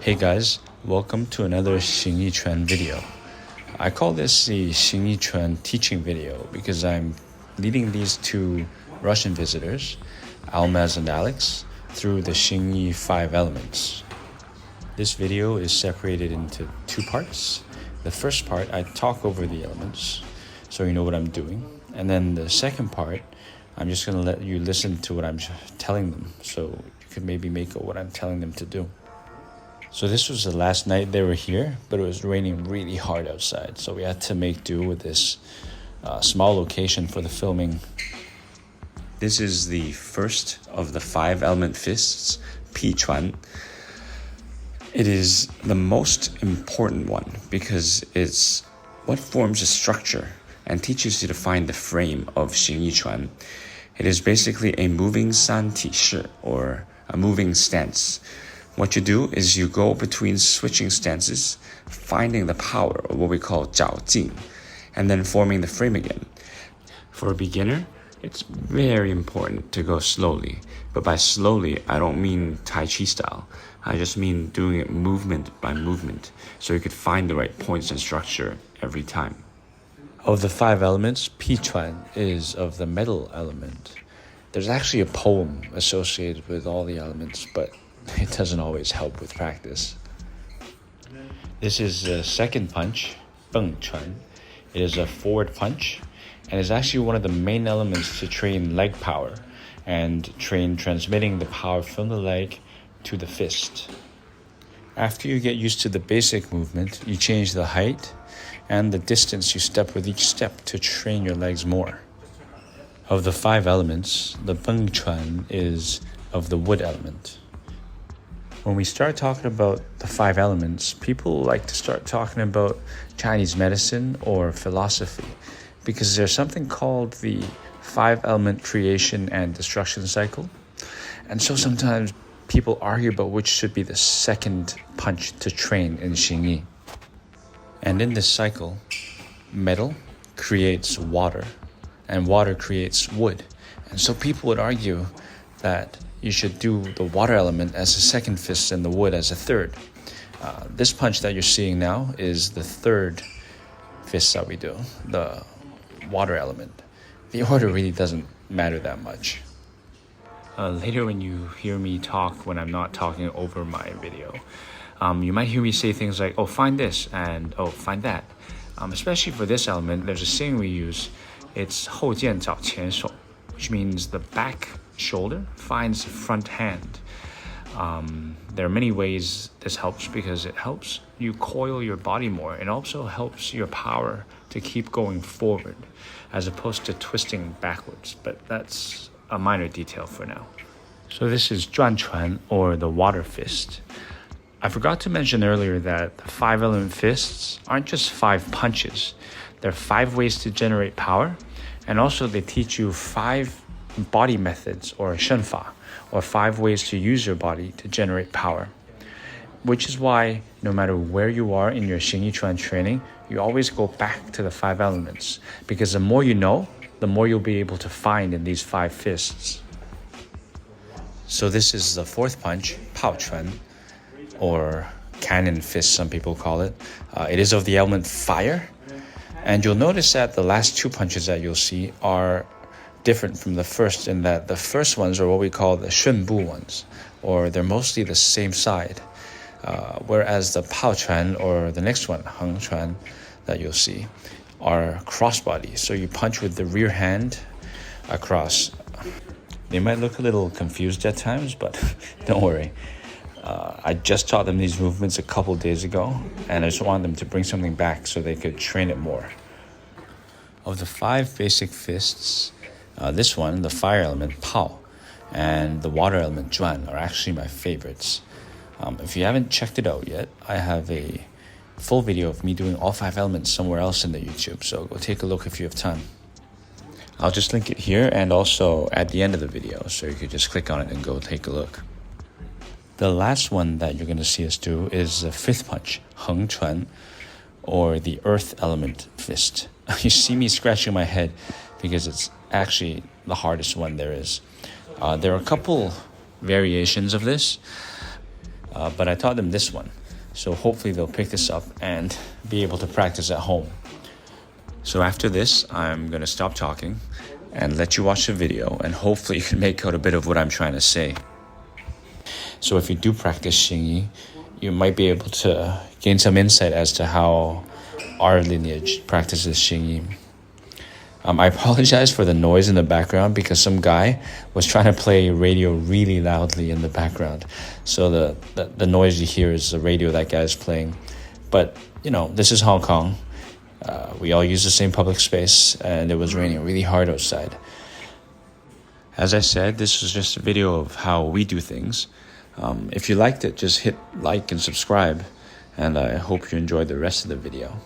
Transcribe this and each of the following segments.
Hey guys, welcome to another Xing Quan video. I call this the Xing Quan teaching video because I'm leading these two Russian visitors, Almaz and Alex, through the Xing 5 elements. This video is separated into two parts. The first part, I talk over the elements so you know what I'm doing. And then the second part, I'm just going to let you listen to what I'm telling them so you could maybe make what I'm telling them to do. So this was the last night they were here, but it was raining really hard outside. So we had to make do with this small location for the filming. This is the first of the 5 element fists, Pi Chuan. It is the most important one because it's what forms a structure and teaches you to find the frame of Xing Yichuan. It is basically a moving san ti shi, or a moving stance. What you do is you go between switching stances, finding the power, or what we call 找劲, and then forming the frame again. For a beginner, it's very important to go slowly. But by slowly, I don't mean Tai Chi style. I just mean doing it movement by movement, so you could find the right points and structure every time. Of the 5 elements, Pi Chuan is of the metal element. There's actually a poem associated with all the elements, but it doesn't always help with practice. This is the second punch, Beng Chuan. It is a forward punch, and is actually one of the main elements to train leg power and train transmitting the power from the leg to the fist. After you get used to the basic movement, you change the height and the distance you step with each step to train your legs more. Of the 5 elements, the Beng Chuan is of the wood element. When we start talking about the 5 elements, people like to start talking about Chinese medicine or philosophy because there's something called the 5 element creation and destruction cycle. And so sometimes people argue about which should be the second punch to train in Xing Yi. And in this cycle, metal creates water and water creates wood. And so people would argue that you should do the water element as a second fist and the wood as a third. This punch that you're seeing now is the third fist that we do, the water element. The order really doesn't matter that much. Later when you hear me talk when I'm not talking over my video, you might hear me say things like, oh, find this, and oh, find that. Especially for this element, there's a saying we use. It's 后剑找前手, which means the back shoulder finds the front hand. There are many ways this helps because it helps you coil your body more. It also helps your power to keep going forward as opposed to twisting backwards. But that's a minor detail for now. So this is Zhuan Chuan, or the water fist. I forgot to mention earlier that the 5 element fists aren't just 5 punches. There are 5 ways to generate power, and also they teach you 5 body methods, or shenfa, or 5 ways to use your body to generate power. Which is why no matter where you are in your Xing Yichuan training, you always go back to the 5 elements, because the more you know, the more you'll be able to find in these 5 fists. So this is the 4th punch, Pao Chuan, or cannon fist, some people call it. It is of the element fire, and you'll notice that the last 2 punches that you'll see are different from the first in that the first ones are what we call the shunbu ones, or they're mostly the same side, whereas the Pao Chuan, or the next one, Heng Chuan, that you'll see, are crossbody. So you punch with the rear hand across. They might look a little confused at times, but don't worry. I just taught them these movements a couple days ago, and I just wanted them to bring something back so they could train it more. Of the 5 basic fists, this one, the fire element, Pao, and the water element, Zhuan, are actually my favorites. If you haven't checked it out yet, I have a full video of me doing all 5 elements somewhere else in the YouTube, so go take a look if you have time. I'll just link it here and also at the end of the video, so you could just click on it and go take a look. The last one that you're going to see us do is the 5th punch, Heng Chuan, or the earth element fist. You see me scratching my head because it's actually the hardest one there is. There are a couple variations of this. but I taught them this one. So hopefully they'll pick this up and be able to practice at home. So after this, I'm going to stop talking and let you watch the video, and hopefully you can make out a bit of what I'm trying to say. So if you do practice Xingyi, you might be able to gain some insight as to how our lineage practices Xingyi. I apologize for the noise in the background because some guy was trying to play radio really loudly in the background. So the noise you hear is the radio that guy is playing. But, this is Hong Kong. We all use the same public space, and it was raining really hard outside. As I said, this was just a video of how we do things. If you liked it, just hit like and subscribe, and I hope you enjoyed the rest of the video.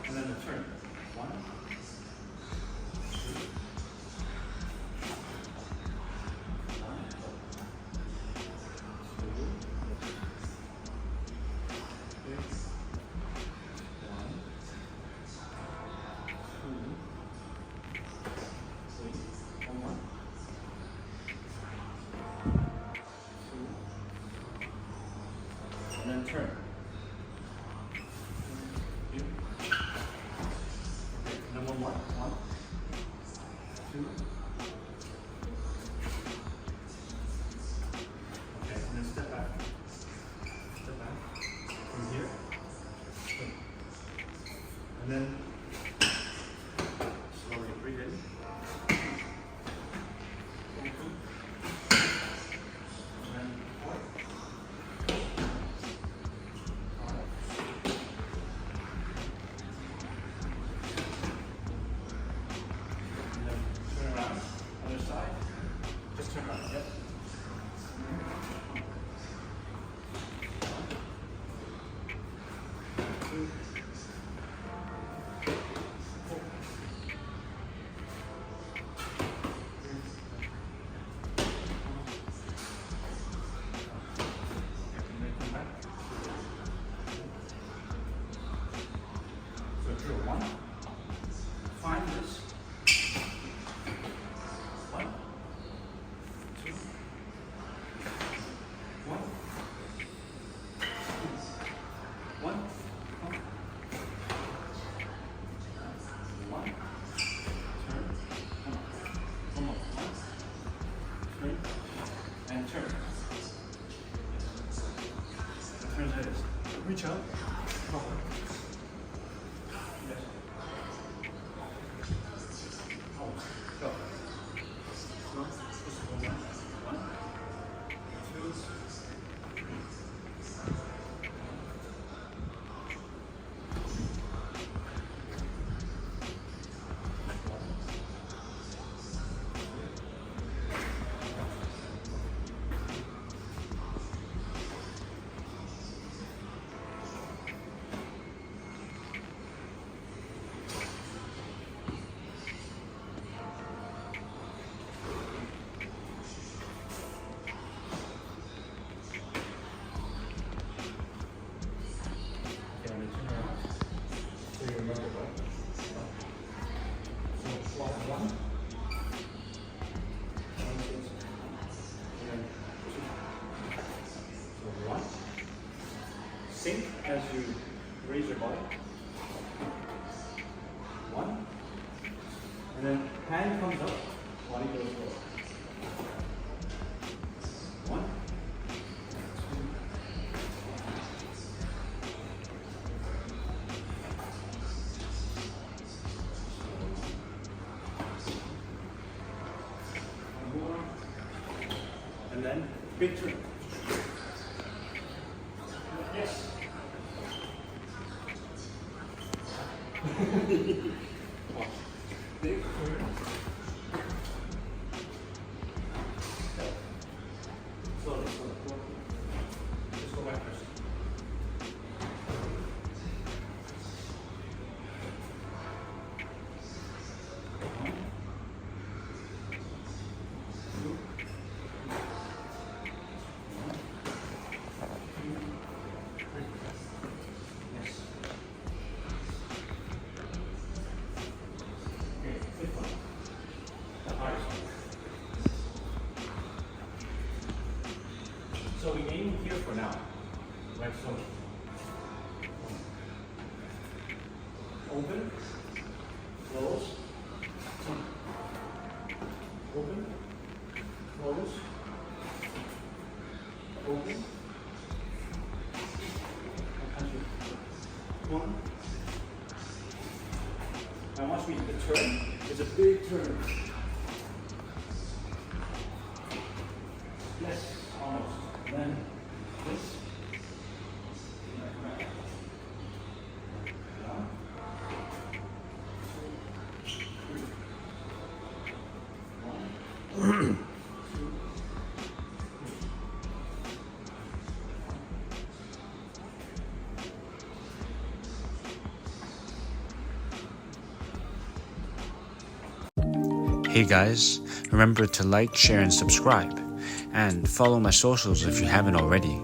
And then a turn. 1, 2, 2, and then turn. Number 1, 2. Okay, and then step back. Step back from here. And then slowly breathe in. Just turn around, yep. So drill 1. Find this. 1, 2, 1, 1, 1, turn, 1 more, 1, turn, and turn. Turn like this. Reach out. Yes. Go. 1, 2, 3. Sink as you raise your body. 1, and then hand comes up, body goes forward. 1, 2, 1 more, and then big turn. Yes. Big turn. Slowly, slowly. Just go back first. Open. Close. Open. Close. Open. One. Now watch me. The turn is a big turn. Yes, almost. Then this. Hey guys, remember to like, share, and subscribe. And follow my socials if you haven't already.